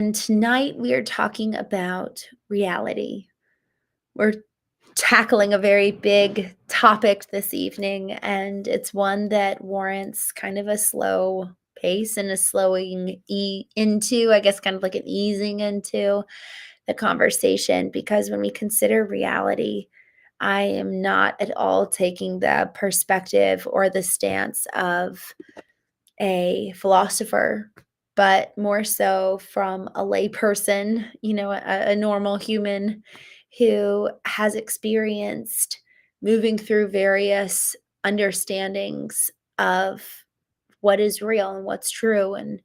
And tonight we are talking about reality. We're tackling a very big topic this evening, and it's one that warrants kind of a slow pace and a slowing into, I guess, kind of like an easing into the conversation. Because when we consider reality, I am not at all taking the perspective or the stance of a philosopher, but more so from a layperson, a normal human who has experienced moving through various understandings of what is real and what's true and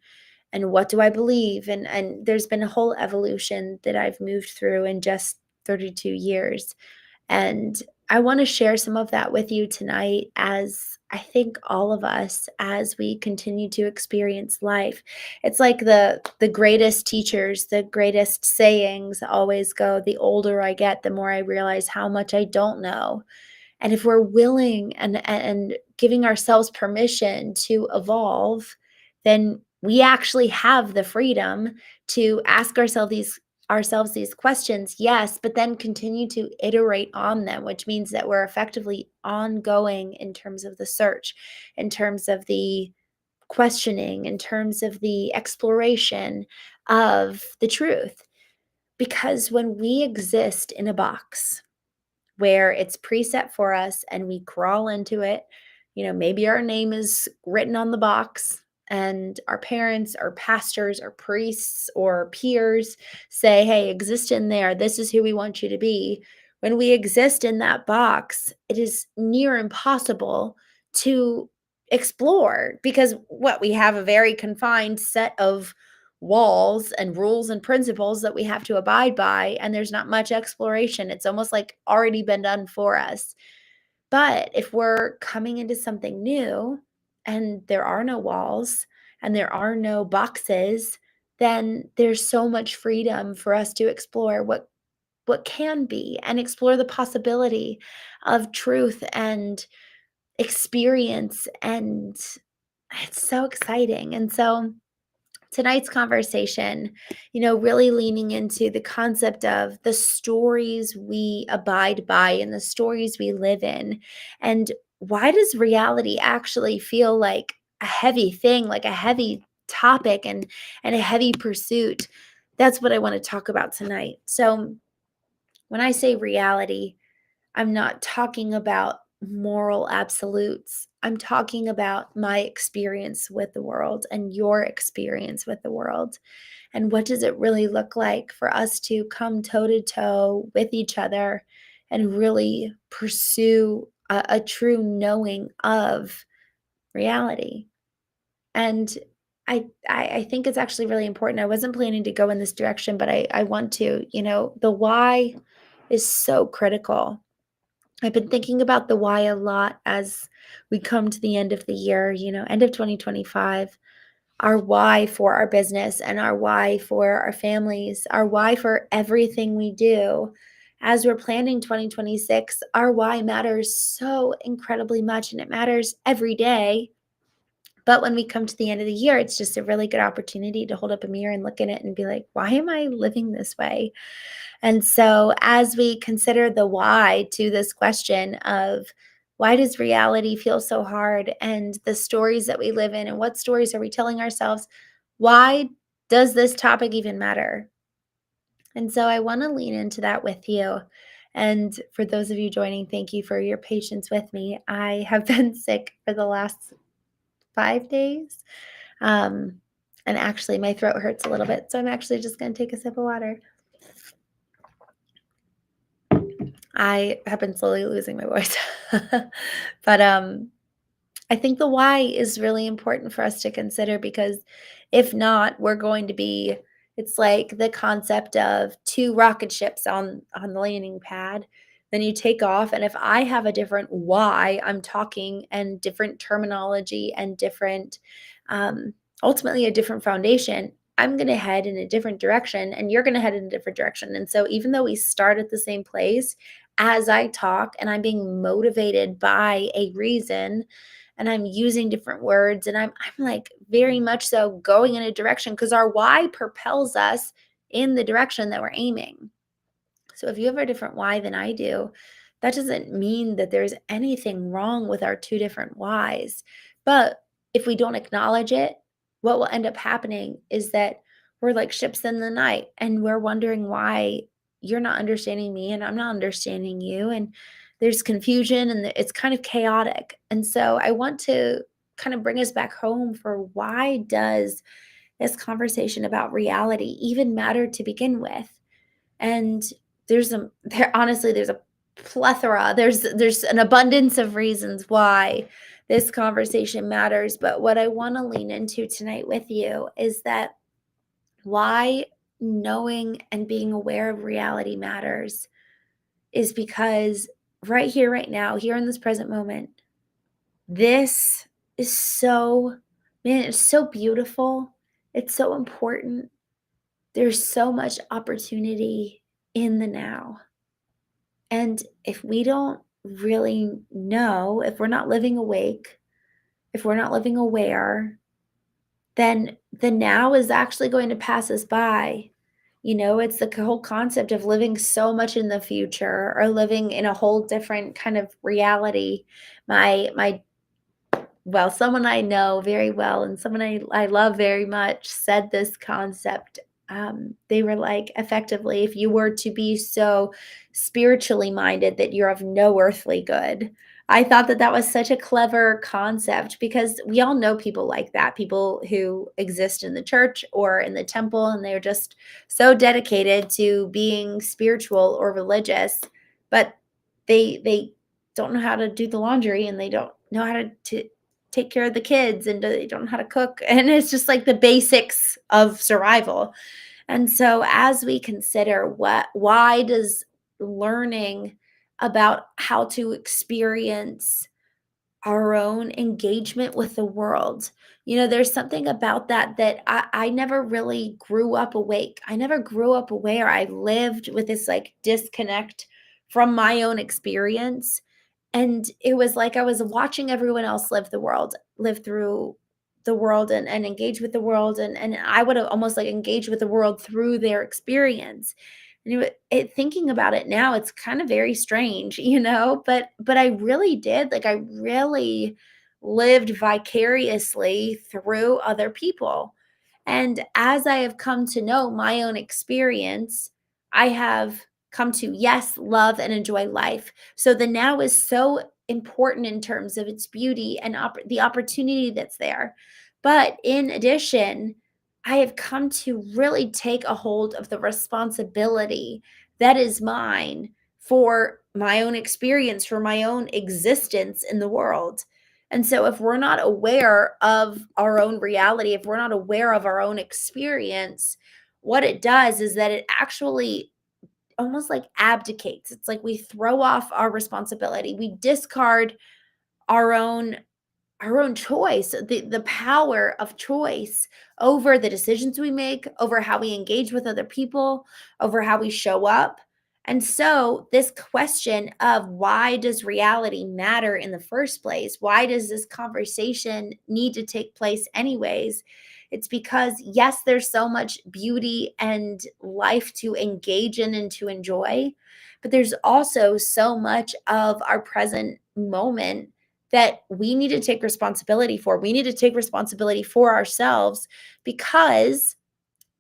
what do I believe, and there's been a whole evolution that I've moved through in just 32 years. And I want to share some of that with you tonight, as I think all of us, as we continue to experience life. It's like the greatest teachers, the greatest sayings always go, the older I get, the more I realize how much I don't know. And if we're willing and giving ourselves permission to evolve, then we actually have the freedom to ask ourselves these questions, yes, but then continue to iterate on them, which means that we're effectively ongoing in terms of the search, in terms of the questioning, in terms of the exploration of the truth. Because when we exist in a box, where it's preset for us and we crawl into it. Maybe our name is written on the box and our parents or pastors or priests or peers say, hey, exist in there. This is who we want you to be. When we exist in that box, it is near impossible to explore because what we have a very confined set of walls and rules and principles that we have to abide by, and there's not much exploration. It's almost like already been done for us. But if we're coming into something new and there are no walls and there are no boxes, then there's so much freedom for us to explore what can be and explore the possibility of truth and experience, and it's so exciting. And so tonight's conversation, really leaning into the concept of the stories we abide by and the stories we live in. And why does reality actually feel like a heavy thing, like a heavy topic and a heavy pursuit? That's what I want to talk about tonight. So, when I say reality, I'm not talking about moral absolutes. I'm talking about my experience with the world and your experience with the world. And what does it really look like for us to come toe to toe with each other and really pursue a true knowing of reality? And I think it's actually really important. I wasn't planning to go in this direction, but I want to. The why is so critical. I've been thinking about the why a lot as we come to the end of the year, end of 2025, our why for our business and our why for our families, our why for everything we do. As we're planning 2026, our why matters so incredibly much, and it matters every day. But when we come to the end of the year, it's just a really good opportunity to hold up a mirror and look in it and be like, why am I living this way? And so, as we consider the why to this question of why does reality feel so hard, and the stories that we live in, and what stories are we telling ourselves, why does this topic even matter? And so, I want to lean into that with you. And for those of you joining, thank you for your patience with me. I have been sick for the last 5 days. Um, and actually, my throat hurts a little bit. So, I'm actually just going to take a sip of water. I have been slowly losing my voice. But I think the why is really important for us to consider, because if not, we're going to be, it's like the concept of two rocket ships on the landing pad. Then you take off, and if I have a different why I'm talking and different terminology and different um ultimately a different foundation, I'm going to head in a different direction and you're going to head in a different direction. And so even though we start at the same place, as I talk and I'm being motivated by a reason, and I'm using different words, and I'm like very much so going in a direction because our why propels us in the direction that we're aiming. So if you have a different why than I do, that doesn't mean that there's anything wrong with our two different whys. But if we don't acknowledge it, what will end up happening is that we're like ships in the night and we're wondering why you're not understanding me and I'm not understanding you. And there's confusion and it's kind of chaotic. And so I want to kind of bring us back home for why does this conversation about reality even matter to begin with? And there's a plethora, there's an abundance of reasons why this conversation matters, but what I wanna lean into tonight with you is that why knowing and being aware of reality matters is because right here, right now, here in this present moment, this is so man, it's so beautiful, it's so important, there's so much opportunity in the now. And if we don't really know, if we're not living awake, if we're not living aware, then the now is actually going to pass us by. It's the whole concept of living so much in the future or living in a whole different kind of reality. My well, someone I know very well and someone I love very much said this concept. They were like, effectively, if you were to be so spiritually minded that you're of no earthly good. I thought that that was such a clever concept because we all know people like that, people who exist in the church or in the temple, and they're just so dedicated to being spiritual or religious, but they don't know how to do the laundry and they don't know how to take care of the kids and they don't know how to cook. And it's just like the basics of survival. And so as we consider why does learning about how to experience our own engagement with the world. There's something about that I never really grew up awake. I never grew up aware. I lived with this like disconnect from my own experience. And it was like I was watching everyone else live through the world and engage with the world. And I would have almost like engaged with the world through their experience. And thinking about it now, it's kind of very strange, but I really did. Like I really lived vicariously through other people. And as I have come to know my own experience, I have come to, yes, love and enjoy life. So the now is so important in terms of its beauty and the opportunity that's there. But in addition, I have come to really take a hold of the responsibility that is mine for my own experience, for my own existence in the world. And so, if we're not aware of our own reality, if we're not aware of our own experience, what it does is that it actually almost like abdicates. It's like we throw off our responsibility. We discard our own our own choice, the power of choice over the decisions we make, over how we engage with other people, over how we show up. And so, this question of why does reality matter in the first place? Why does this conversation need to take place, anyways? It's because, yes, there's so much beauty and life to engage in and to enjoy, but there's also so much of our present moment that we need to take responsibility for. We need to take responsibility for ourselves because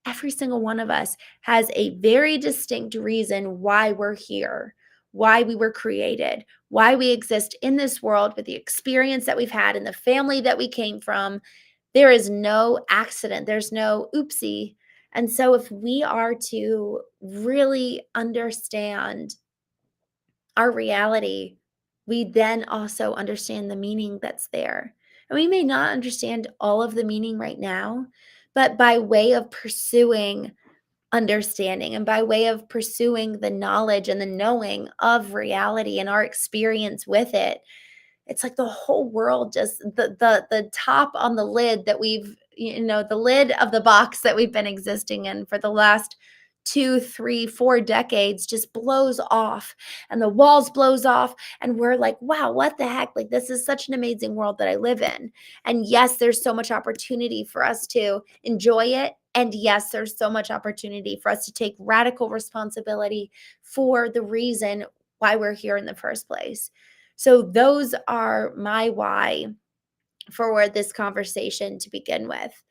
every single one of us has a very distinct reason why we're here, why we were created, why we exist in this world with the experience that we've had and the family that we came from. There is no accident, there's no oopsie. And so, if we are to really understand our reality, we then also understand the meaning that's there. And we may not understand all of the meaning right now, but by way of pursuing understanding and by way of pursuing the knowledge and the knowing of reality and our experience with it, it's like the whole world just the top on the lid that we've the lid of the box that we've been existing in for the last 2, 3, 4 decades just blows off and the walls blows off and we're like, "Wow, what the heck? Like this is such an amazing world that I live in." And yes, there's so much opportunity for us to enjoy it. And yes, there's so much opportunity for us to take radical responsibility for the reason why we're here in the first place. So those are my why for this conversation to begin with.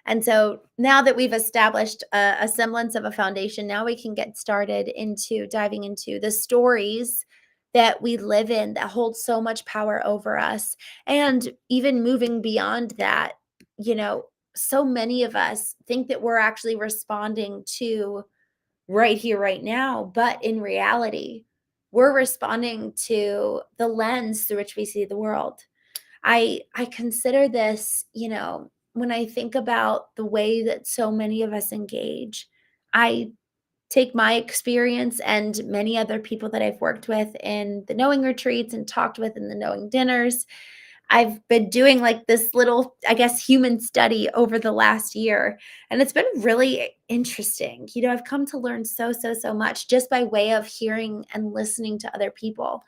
And so now that we've established a semblance of a foundation, now we can get started into diving into the stories that we live in that hold so much power over us. And even moving beyond that, you know, so many of us think that we're actually responding to right here, right now. But in reality, we're responding to the lens through which we see the world. I consider this, when I think about the way that so many of us engage, I take my experience and many other people that I've worked with in the knowing retreats and talked with in the knowing dinners. I've been doing like this little, I guess, human study over the last year, and it's been really interesting. I've come to learn so, so, so much just by way of hearing and listening to other people.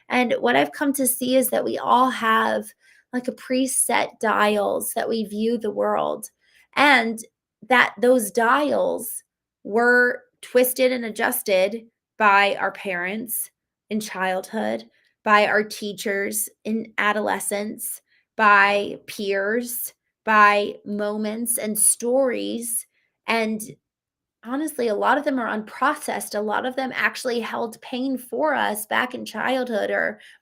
And what I've come to see is that we all have like a preset dials that we view the world, and that those dials were twisted and adjusted by our parents in childhood, by our teachers in adolescence, by peers, by moments and stories. And honestly, a lot of them are unprocessed. A lot of them actually held pain for us back in childhood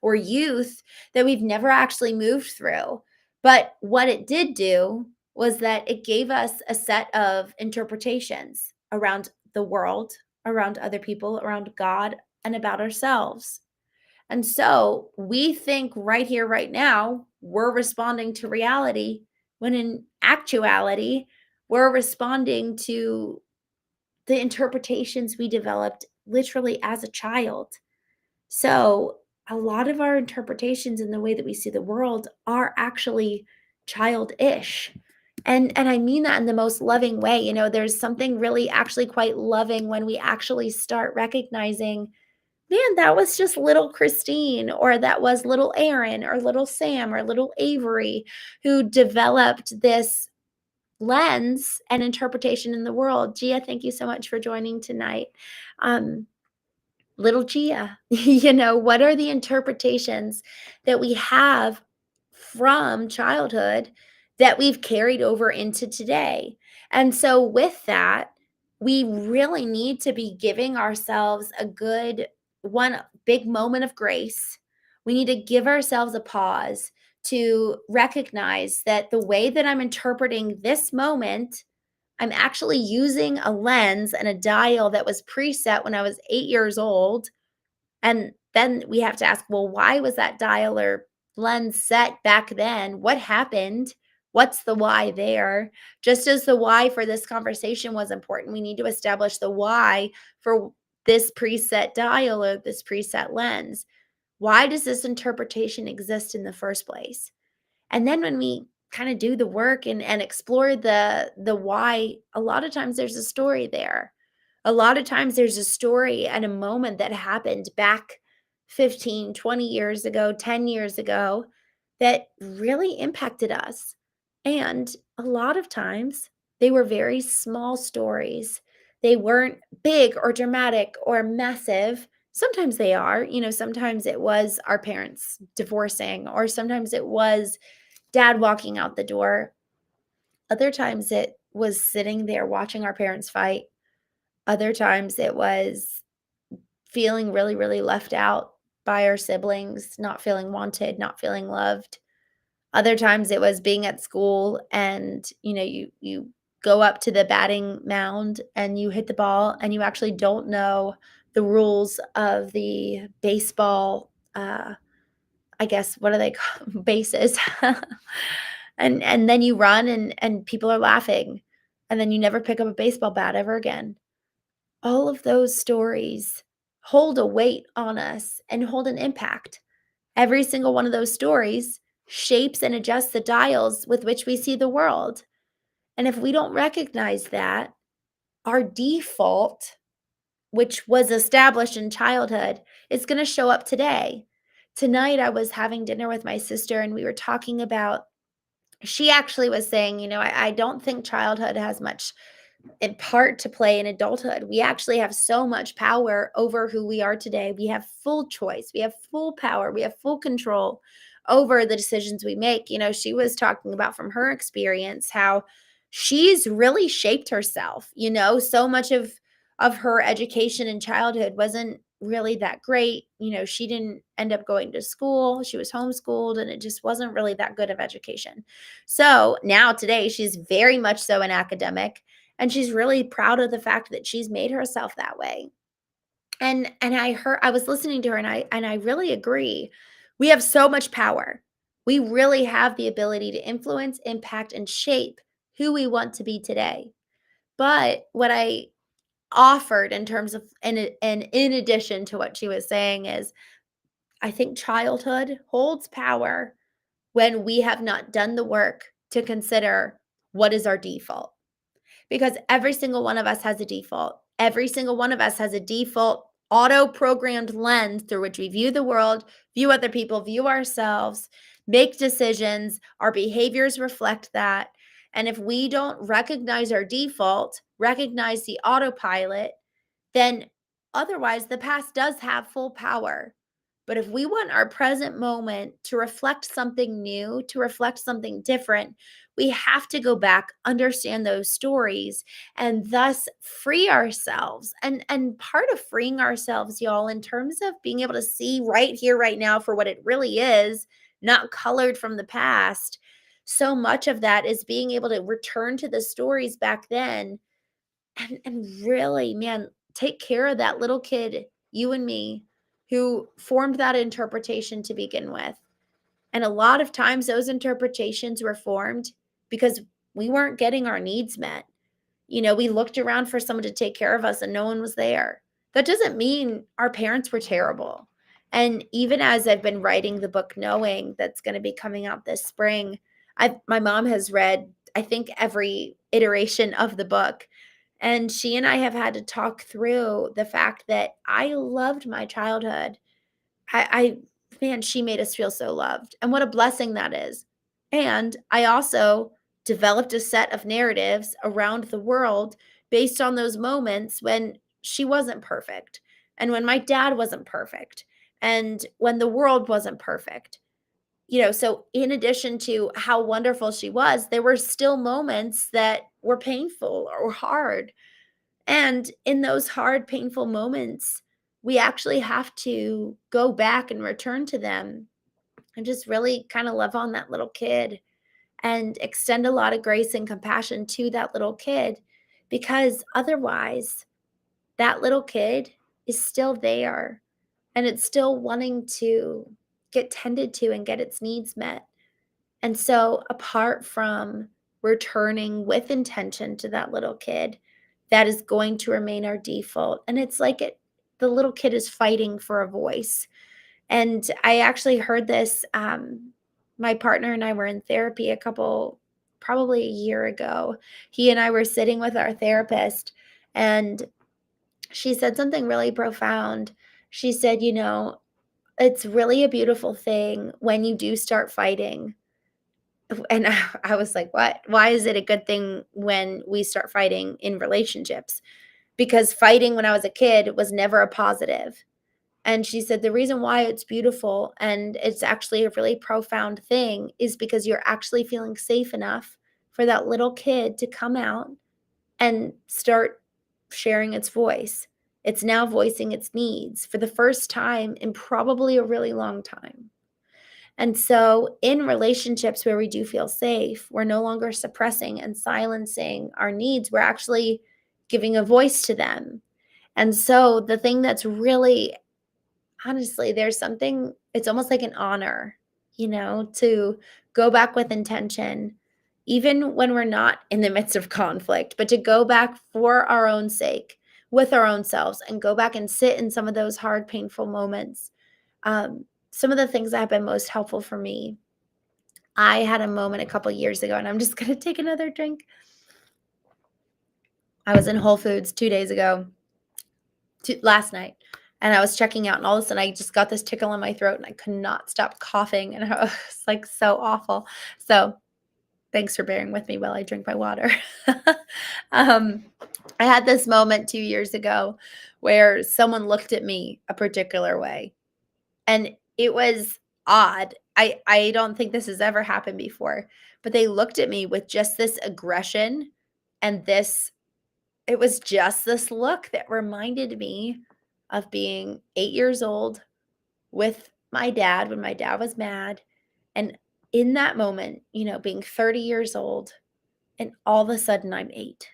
or youth that we've never actually moved through. But what it did do was that it gave us a set of interpretations around the world, around other people, around God, and about ourselves. And so we think right here, right now, we're responding to reality, when in actuality, we're responding to the interpretations we developed literally as a child. So a lot of our interpretations in the way that we see the world are actually childish. And I mean that in the most loving way. There's something really actually quite loving when we actually start recognizing, man, that was just little Christine, or that was little Aaron, or little Sam, or little Avery, who developed this lens and interpretation in the world. Gia, thank you so much for joining tonight. Um, Little Gia, what are the interpretations that we have from childhood that we've carried over into today? And so, with that, we really need to be giving ourselves a good one big moment of grace. We need to give ourselves a pause to recognize that the way that I'm interpreting this moment, I'm actually using a lens and a dial that was preset when I was 8 years old. And then we have to ask, well, why was that dial or lens set back then? What happened? What's the why there? Just as the why for this conversation was important, we need to establish the why for this preset dial or this preset lens. Why does this interpretation exist in the first place? And then when we kind of do the work and explore the why, a lot of times there's a story there. A lot of times there's a story and a moment that happened back 15, 20 years ago, 10 years ago that really impacted us. And a lot of times they were very small stories. They weren't big or dramatic or massive. Sometimes they are, sometimes it was our parents divorcing, or sometimes it was dad walking out the door. Other times it was sitting there watching our parents fight. Other times it was feeling really, really left out by our siblings, not feeling wanted, not feeling loved. Other times it was being at school and, you go up to the batting mound and you hit the ball and you actually don't know the rules of the baseball, I guess, what do they call bases? And then you run and people are laughing, and then you never pick up a baseball bat ever again. All of those stories hold a weight on us and hold an impact. Every single one of those stories shapes and adjusts the dials with which we see the world. And if we don't recognize that, our default which was established in childhood, is going to show up today. Tonight, I was having dinner with my sister and we were talking about, she actually was saying, I don't think childhood has much in part to play in adulthood. We actually have so much power over who we are today. We have full choice, we have full power, we have full control over the decisions we make. She was talking about from her experience how she's really shaped herself. So much of her education in childhood wasn't really that great. She didn't end up going to school. She was homeschooled and it just wasn't really that good of education. So now today she's very much so an academic and she's really proud of the fact that she's made herself that way. And I was listening to her and I really agree. We have so much power. We really have the ability to influence, impact, and shape who we want to be today. But what I offered in terms of and in addition to what she was saying is I think childhood holds power when we have not done the work to consider what is our default, because every single one of us has a default. Every single one of us has a default auto-programmed lens through which we view the world, view other people, view ourselves, make decisions. Our behaviors reflect that. And if we don't recognize our default, recognize the autopilot, then otherwise the past does have full power. But if we want our present moment to reflect something new, to reflect something different, we have to go back, understand those stories, and thus free ourselves. And part of freeing ourselves, y'all, in terms of being able to see right here, right now for what it really is, not colored from the past, so much of that is being able to return to the stories back then and really, man, take care of that little kid, you and me, who formed that interpretation to begin with. And a lot of times those interpretations were formed because we weren't getting our needs met. We looked around for someone to take care of us and no one was there. That doesn't mean our parents were terrible. And even as I've been writing the book Knowing that's going to be coming out this spring, my mom has read, I think, every iteration of the book. And she and I have had to talk through the fact that I loved my childhood. I man, she made us feel so loved. And what a blessing that is. And I also developed a set of narratives around the world based on those moments when she wasn't perfect and when my dad wasn't perfect and when the world wasn't perfect. So in addition to how wonderful she was, there were still moments that were painful or hard, and in those hard, painful moments, we actually have to go back and return to them and just really kind of love on that little kid and extend a lot of grace and compassion to that little kid, because otherwise, that little kid is still there and it's still wanting to get tended to and get its needs met. And so, apart from returning with intention to that little kid, that is going to remain our default. And it's like the little kid is fighting for a voice. And I actually heard this. My partner and I were in therapy probably a year ago. He and I were sitting with our therapist, and she said something really profound. She said, it's really a beautiful thing when you do start fighting. And I was like, "What? Why is it a good thing when we start fighting in relationships?" Because fighting when I was a kid was never a positive. And she said, "The reason why it's beautiful and it's actually a really profound thing is because you're actually feeling safe enough for that little kid to come out and start sharing its voice. It's now voicing its needs for the first time in probably a really long time." And so, in relationships where we do feel safe, we're no longer suppressing and silencing our needs. We're actually giving a voice to them. And so, the thing that's really, honestly, there's something, it's almost like an honor, to go back with intention, even when we're not in the midst of conflict, but to go back for our own sake with our own selves and go back and sit in some of those hard, painful moments. Some of the things that have been most helpful for me, I had a moment a couple years ago, and I'm just gonna take another drink. I was in Whole Foods 2 days ago, last night, and I was checking out, and all of a sudden I just got this tickle in my throat, and I could not stop coughing, and I was like so awful. So thanks for bearing with me while I drink my water. um, I had this moment 2 years ago where someone looked at me a particular way, and it was odd. I don't think this has ever happened before, but they looked at me with just this aggression and this it was just this look that reminded me of being 8 years old with my dad when my dad was mad, and in that moment, being 30 years old, and all of a sudden I'm 8.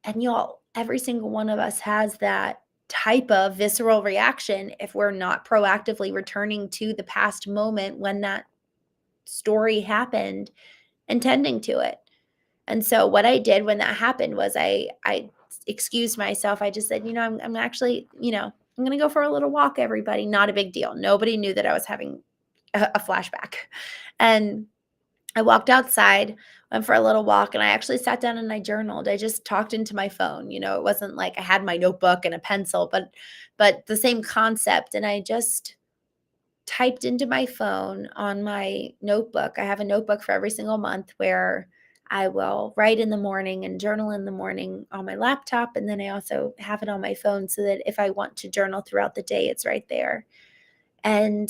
And y'all, every single one of us has that type of visceral reaction if we're not proactively returning to the past moment when that story happened and tending to it. And so what I did when that happened was I excused myself. I just said, I'm actually, I'm going to go for a little walk, everybody. Not a big deal. Nobody knew that I was having a flashback. And I walked outside, went for a little walk, and I actually sat down and I journaled. I just talked into my phone. It wasn't like I had my notebook and a pencil, but the same concept. And I just typed into my phone on my notebook. I have a notebook for every single month where I will write in the morning and journal in the morning on my laptop. And then I also have it on my phone so that if I want to journal throughout the day, it's right there. And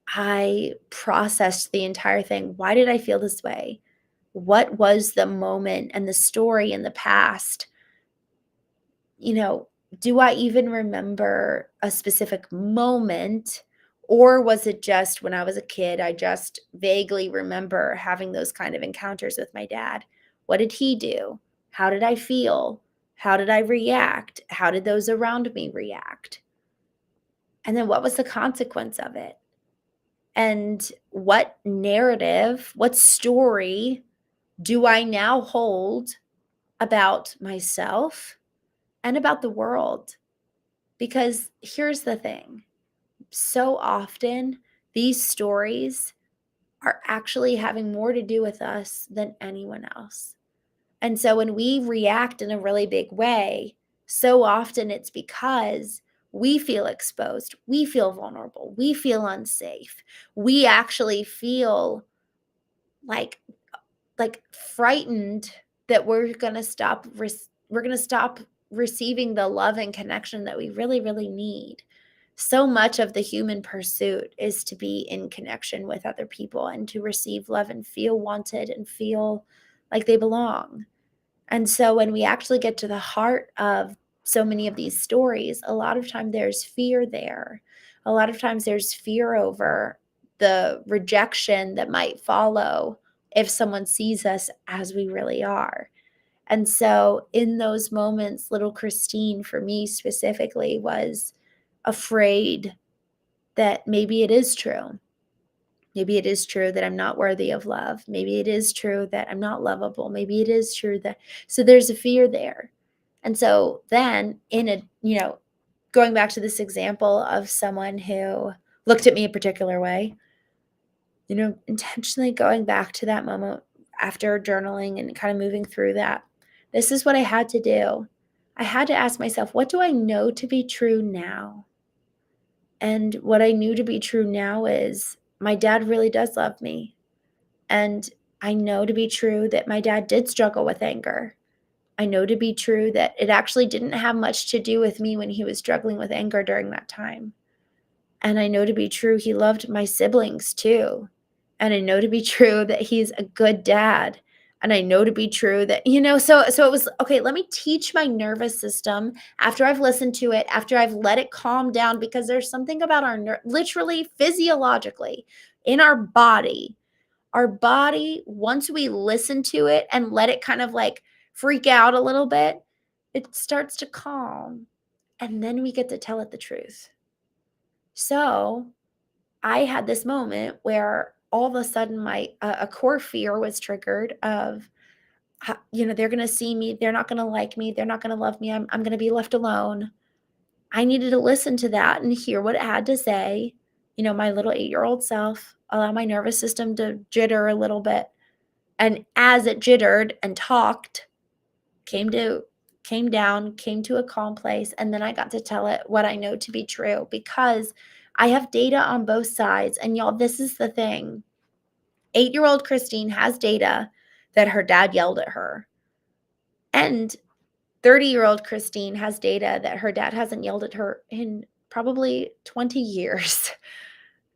I processed the entire thing. Why did I feel this way? What was the moment and the story in the past? You know, do I even remember a specific moment? Or was it just when I was a kid, I just vaguely remember having those kind of encounters with my dad? What did he do? How did I feel? How did I react? How did those around me react? And then what was the consequence of it? And what narrative, what story do I now hold about myself and about the world? Because here's the thing, so often these stories are actually having more to do with us than anyone else. And so when we react in a really big way, so often it's because we feel exposed, we feel vulnerable, we feel unsafe. We actually feel like frightened that we're going to stop receiving the love and connection that we really really need. So much of the human pursuit is to be in connection with other people and to receive love and feel wanted and feel like they belong. And so when we actually get to the heart of so many of these stories, a lot of time there's fear there. A lot of times there's fear over the rejection that might follow if someone sees us as we really are. And so in those moments, little Christine, for me specifically, was afraid that maybe it is true. Maybe it is true that I'm not worthy of love. Maybe it is true that I'm not lovable. Maybe it is true that, so there's a fear there. And so then going back to this example of someone who looked at me a particular way, intentionally going back to that moment after journaling and kind of moving through that, this is what I had to do. I had to ask myself, what do I know to be true now? And what I knew to be true now is my dad really does love me. And I know to be true that my dad did struggle with anger. I know to be true that it actually didn't have much to do with me when he was struggling with anger during that time. And I know to be true he loved my siblings too. And I know to be true that he's a good dad. And I know to be true that, so it was okay, let me teach my nervous system after I've listened to it, after I've let it calm down, because there's something about literally physiologically in our body, once we listen to it and let it kind of like freak out a little bit, it starts to calm. And then we get to tell it the truth. So I had this moment where all of a sudden my a core fear was triggered of, they're going to see me, they're not going to like me, they're not going to love me, I'm going to be left alone. I needed to listen to that and hear what it had to say. My little 8-year-old self, allow my nervous system to jitter a little bit. And as it jittered and talked, came to came down, came to a calm place, and then I got to tell it what I know to be true because I have data on both sides. And y'all, this is the thing. 8-year-old Christene has data that her dad yelled at her. And 30-year-old Christene has data that her dad hasn't yelled at her in probably 20 years.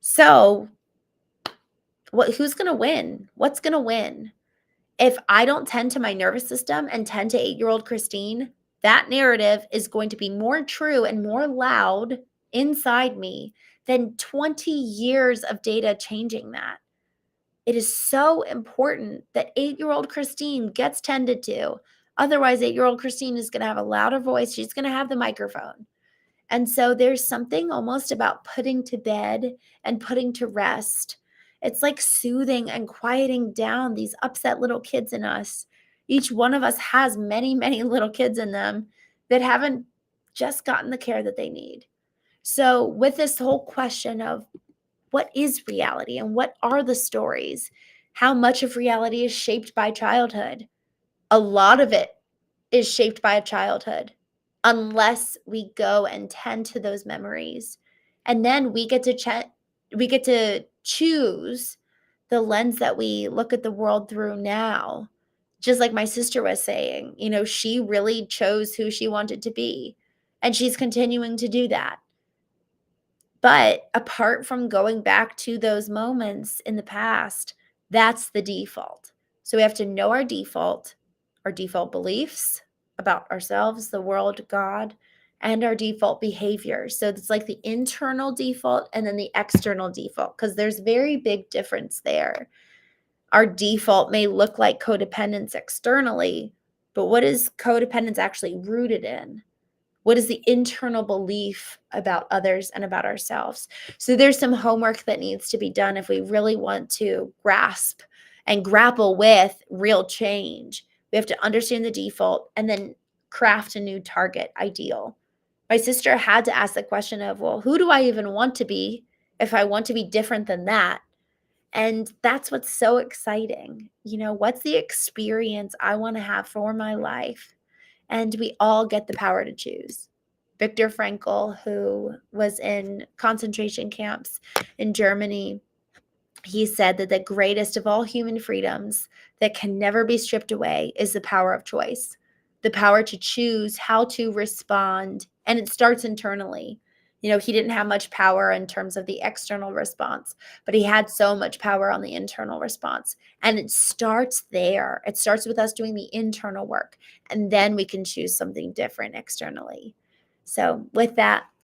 So, who's going to win? What's going to win? If I don't tend to my nervous system and tend to 8-year-old Christene, that narrative is going to be more true and more loud inside me than 20 years of data changing that. It is so important that 8-year-old Christene gets tended to. Otherwise, 8-year-old Christene is going to have a louder voice. She's going to have the microphone. And so there's something almost about putting to bed and putting to rest. It's like soothing and quieting down these upset little kids in us. Each one of us has many, many little kids in them that haven't just gotten the care that they need. So, with this whole question of what is reality and what are the stories, how much of reality is shaped by childhood? A lot of it is shaped by a childhood unless we go and tend to those memories. And then we get to choose the lens that we look at the world through now. Just like my sister was saying, she really chose who she wanted to be, and she's continuing to do that. But apart from going back to those moments in the past, that's the default. So we have to know our default beliefs about ourselves, the world, God, and our default behaviors. So it's like the internal default and then the external default, because there's very big difference there. Our default may look like codependence externally, but what is codependence actually rooted in? What is the internal belief about others and about ourselves? So there's some homework that needs to be done if we really want to grasp and grapple with real change. We have to understand the default and then craft a new target ideal. My sister had to ask the question of, well, who do I even want to be if I want to be different than that? And that's what's so exciting. What's the experience I want to have for my life? And we all get the power to choose. Viktor Frankl, who was in concentration camps in Germany, he said that the greatest of all human freedoms that can never be stripped away is the power of choice, the power to choose how to respond. And it starts internally. He didn't have much power in terms of the external response, but he had so much power on the internal response. And it starts there. It starts with us doing the internal work, and then we can choose something different externally. So with that,